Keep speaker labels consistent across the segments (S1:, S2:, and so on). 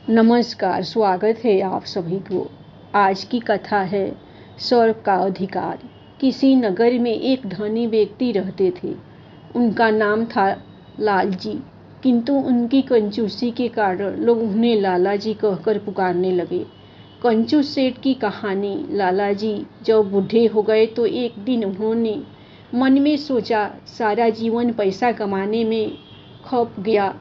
S1: नमस्कार, स्वागत है आप सभी को। आज की कथा है स्वर्ग का अधिकार। किसी नगर में एक धनी व्यक्ति रहते थे। उनका नाम था लालजी, किंतु उनकी कंजूसी के कारण लोग उन्हें लालाजी कहकर पुकारने लगे। कंजूस सेठ की कहानी। लालाजी जब बूढ़े हो गए तो एक दिन उन्होंने मन में सोचा, सारा जीवन पैसा कमाने में खप गया,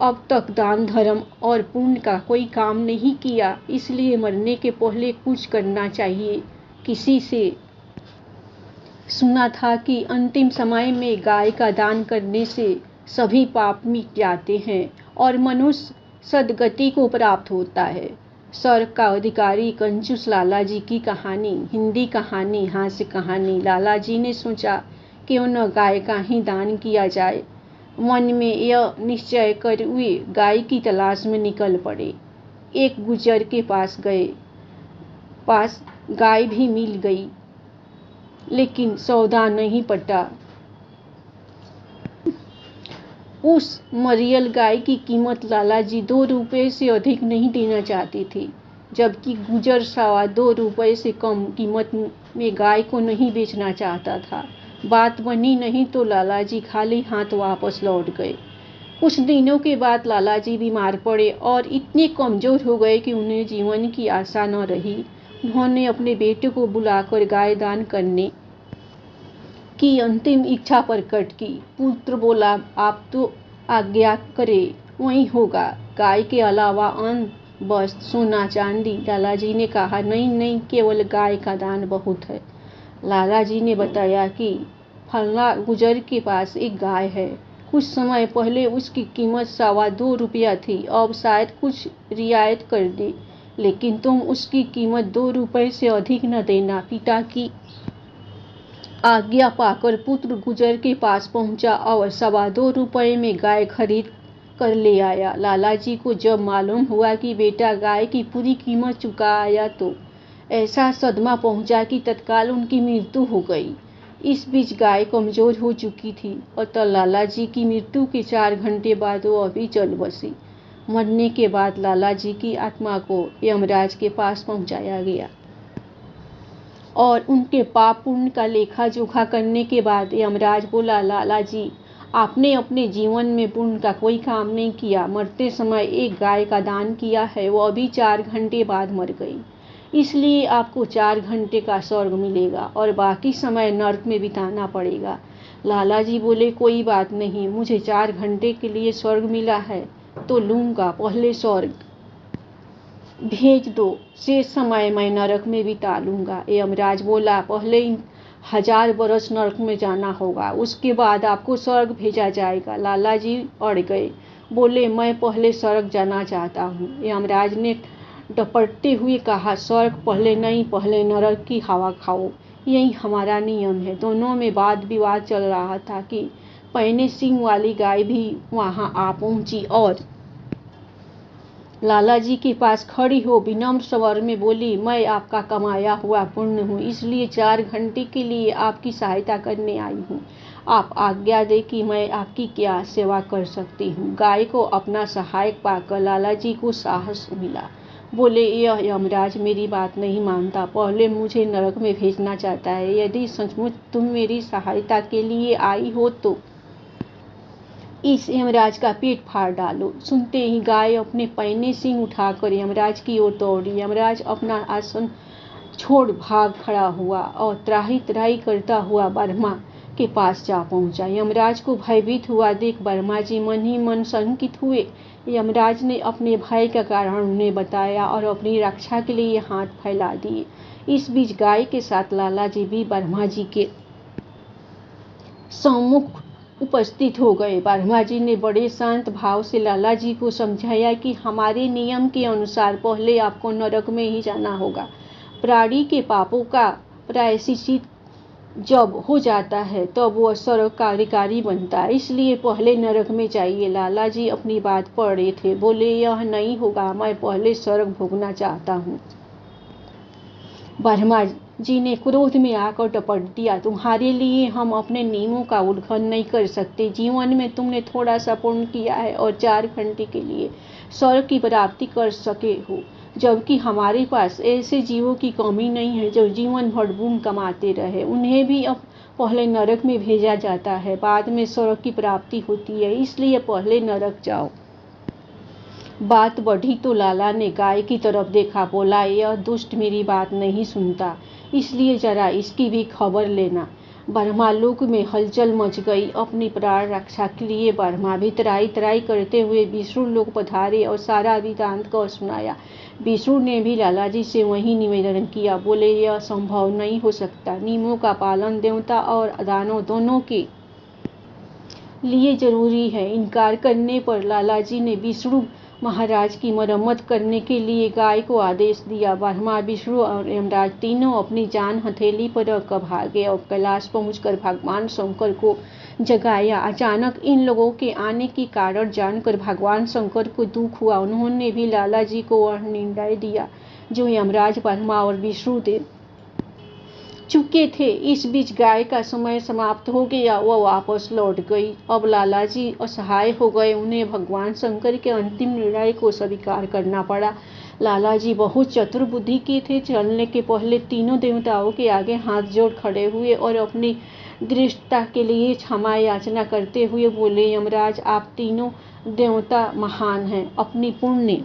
S1: अब तक दान धर्म और पुण्य का कोई काम नहीं किया, इसलिए मरने के पहले कुछ करना चाहिए। किसी से सुना था कि अंतिम समय में गाय का दान करने से सभी पाप मिट जाते हैं और मनुष्य सद्गति को प्राप्त होता है। स्वर्ग का अधिकारी कंजूस लालाजी की कहानी। हिंदी कहानी, हास्य कहानी। लालाजी ने सोचा, क्यों न गाय का ही दान किया जाए। मन में यह निश्चय कर वे गाय की तलाश में निकल पड़े। एक गुजर के पास गाय भी मिल गई, लेकिन सौदा नहीं पटा। उस मरियल गाय की कीमत लालाजी 2 रुपये से अधिक नहीं देना चाहती थी, जबकि गुजर 2.25 रुपये से कम कीमत में गाय को नहीं बेचना चाहता था। बात बनी नहीं तो लालाजी खाली हाथ वापस लौट गए। कुछ दिनों के बाद लालाजी बीमार पड़े और इतने कमजोर हो गए कि उन्हें जीवन की आशा न रही। उन्होंने अपने बेटे को बुलाकर गाय दान करने की अंतिम इच्छा प्रकट की। पुत्र बोला, आप तो आज्ञा करे, वही होगा। गाय के अलावा अन्न, वस्त्र, सोना चांदी। लालाजी ने कहा, नहीं, केवल गाय का दान बहुत है। लालाजी ने बताया कि फलना गुजर के पास एक गाय है। कुछ समय पहले उसकी कीमत 2.25 रुपया थी, अब शायद कुछ रियायत कर दे, लेकिन तुम उसकी कीमत 2 रुपये से अधिक न देना। पिता की आज्ञा पाकर पुत्र गुजर के पास पहुंचा और 2.25 रुपये में गाय खरीद कर ले आया। लालाजी को जब मालूम हुआ कि बेटा गाय की पूरी कीमत चुका आया तो ऐसा सदमा पहुंचा कि तत्काल उनकी मृत्यु हो गई। इस बीच गाय कमजोर हो चुकी थी, अतः लालाजी की मृत्यु के 4 घंटे बाद वो अभी चल बसी। मरने के बाद लालाजी की आत्मा को यमराज के पास पहुंचाया गया और उनके पाप पुण्य का लेखा जोखा करने के बाद यमराज बोला, लालाजी, आपने अपने जीवन में पुण्य का कोई काम नहीं किया। मरते समय एक गाय का दान किया है, वो अभी 4 घंटे बाद मर गई, इसलिए आपको 4 घंटे का स्वर्ग मिलेगा और बाकी समय नर्क में बिताना पड़ेगा। लालाजी बोले, कोई बात नहीं, मुझे 4 घंटे के लिए स्वर्ग मिला है तो लूँगा, पहले स्वर्ग भेज दो, शेष समय मैं नरक में बिता लूँगा। यमराज बोला, पहले 1000 बरस नरक में जाना होगा, उसके बाद आपको स्वर्ग भेजा जाएगा। लालाजी अड़ गए, बोले, मैं पहले स्वर्ग जाना चाहता हूँ। यमराज ने डपटते हुए कहा, स्वर्ग पहले नहीं, पहले नरक की हवा खाओ, यही हमारा नियम है। दोनों में वाद विवाद चल रहा था कि पैने सिंह वाली गाय भी वहां आ पहुंची और लालाजी के पास खड़ी हो विनम्र स्वर में बोली, मैं आपका कमाया हुआ पुण्य हूँ, इसलिए 4 घंटे के लिए आपकी सहायता करने आई हूँ। आप आज्ञा दे कि मैं आपकी क्या सेवा कर सकती हूँ। गाय को अपना सहायक पाकर लालाजी को साहस मिला। बोले, यह यमराज मेरी बात नहीं मानता, पहले मुझे नरक में भेजना चाहता है। यदि सचमुच तुम मेरी सहायता के लिए आई हो तो इस यमराज का पेट फाड़ डालो। सुनते ही गाय अपने पैने सिंह उठाकर यमराज की ओर दौड़ी। यमराज अपना आसन छोड़ भाग खड़ा हुआ और त्राही त्राही करता हुआ ब्रह्मा के पास जा पहुंचा। यमराज को भयभीत हुआ देख ब्रह्मा जी मन ही मन शंकित हुए। यमराज ने अपने भय का कारण उन्हें बताया और अपनी रक्षा के लिए हाथ फैला दिए। इस बीच गाय के साथ लालाजी भी ब्रह्मा जी के सम्मुख उपस्थित हो गए। ब्रह्मा जी ने बड़े शांत भाव से लालाजी को समझाया कि हमारे नियम के अनुसार पहले आपको नरक में ही जाना होगा। प्राणी के पापों का प्रायश्चित जब हो जाता है तब वह स्वर्ग का अधिकारी बनता है, इसलिए पहले नरक में जाइए। लालाजी अपनी बात पढ़ रहे थे, बोले, यह नहीं होगा, मैं पहले स्वर्ग भोगना चाहता हूँ। ब्रह्मा जी ने क्रोध में आकर टपक दिया, तुम्हारे लिए हम अपने नियमों का उल्लंघन नहीं कर सकते। जीवन में तुमने थोड़ा सा पुण्य किया है और 4 घंटे के लिए स्वर्ग की प्राप्ति कर सके हो, जबकि हमारे पास ऐसे जीवों की कमी नहीं है जो जीवन भर पुण्य कमाते रहे। उन्हें भी अब पहले नरक में भेजा जाता है, बाद में स्वर्ग की प्राप्ति होती है, इसलिए पहले नरक जाओ। बात बढ़ी तो लाला ने गाय की तरफ देखा, बोला, यह दुष्ट मेरी बात नहीं सुनता, इसलिए जरा इसकी भी खबर लेना। ब्रह्मालोक में हलचल मच गई। अपनी प्राण रक्षा के लिए ब्रह्मा भी त्राई त्राई करते हुए विष्णु लोक पधारे और सारा वृत्तांत को सुनाया। विष्णु ने भी लाला जी से वही निवेदन किया, बोले, यह संभव नहीं हो सकता। नियमों का पालन देवता और दानव दोनों के लिए जरूरी है। इनकार करने पर लाला जी ने विष्णु महाराज की मरम्मत करने के लिए गाय को आदेश दिया। ब्रह्मा, विष्णु और यमराज तीनों अपनी जान हथेली पर रखकर भागे और कैलाश पहुंचकर भगवान शंकर को जगाया। अचानक इन लोगों के आने के कारण जानकर भगवान शंकर को दुख हुआ। उन्होंने भी लाला जी को वह निर्णय दिया जो यमराज, ब्रह्मा और विष्णु दे चुके थे। इस बीच गाय का समय समाप्त हो गया, वह वापस लौट गई। अब लाला जी असहाय हो गए, उन्हें भगवान शंकर के अंतिम निर्णय को स्वीकार करना पड़ा। लाला जी बहुत चतुर बुद्धि के थे। चलने के पहले तीनों देवताओं के आगे हाथ जोड़ खड़े हुए और अपनी दृष्टता के लिए क्षमा याचना करते हुए बोले, यमराज, आप तीनों देवता महान हैं। अपनी पुण्य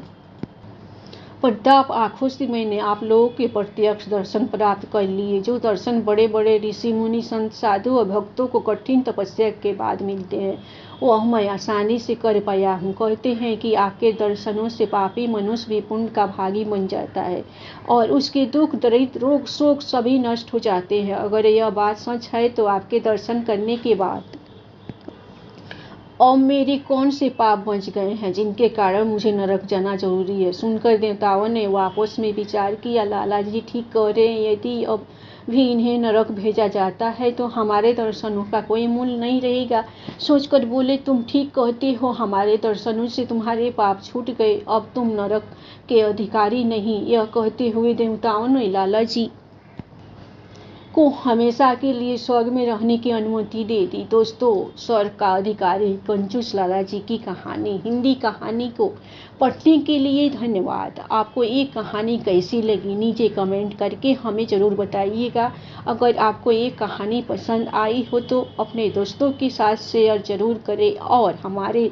S1: प्रताप आंखों से मैंने आप लोगों के प्रत्यक्ष दर्शन प्राप्त कर लिए, जो दर्शन बड़े बड़े ऋषि मुनि संत साधु और भक्तों को कठिन तपस्या के बाद मिलते हैं, वह मैं आसानी से कर पाया हूँ। कहते हैं कि आपके दर्शनों से पापी मनुष्य भी पुण्य का भागी बन जाता है और उसके दुख, दरिद्र, रोग, शोक सभी नष्ट हो जाते हैं। अगर यह बात सच है तो आपके दर्शन करने के बाद अब मेरे कौन से पाप बच गए हैं जिनके कारण मुझे नरक जाना जरूरी है। सुनकर देवताओं ने आपस में विचार किया, लाला जी ठीक कह रहे हैं, यदि अब भी इन्हें नरक भेजा जाता है तो हमारे दर्शनों का कोई मूल्य नहीं रहेगा। सोचकर बोले, तुम ठीक कहते हो, हमारे दर्शनों से तुम्हारे पाप छूट गए, अब तुम नरक के अधिकारी नहीं। यह कहते हुए देवताओं ने लाला जी को हमेशा के लिए स्वर्ग में रहने की अनुमति दे दी। दोस्तों, स्वर्ग का अधिकारी कंजूस लाला जी की कहानी, हिंदी कहानी को पढ़ने के लिए धन्यवाद। आपको ये कहानी कैसी लगी नीचे कमेंट करके हमें ज़रूर बताइएगा। अगर आपको ये कहानी पसंद आई हो तो अपने दोस्तों के साथ शेयर ज़रूर करें और हमारे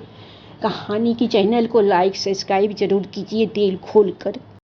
S1: कहानी की चैनल को लाइक सब्सक्राइब ज़रूर कीजिए दिल खोल कर।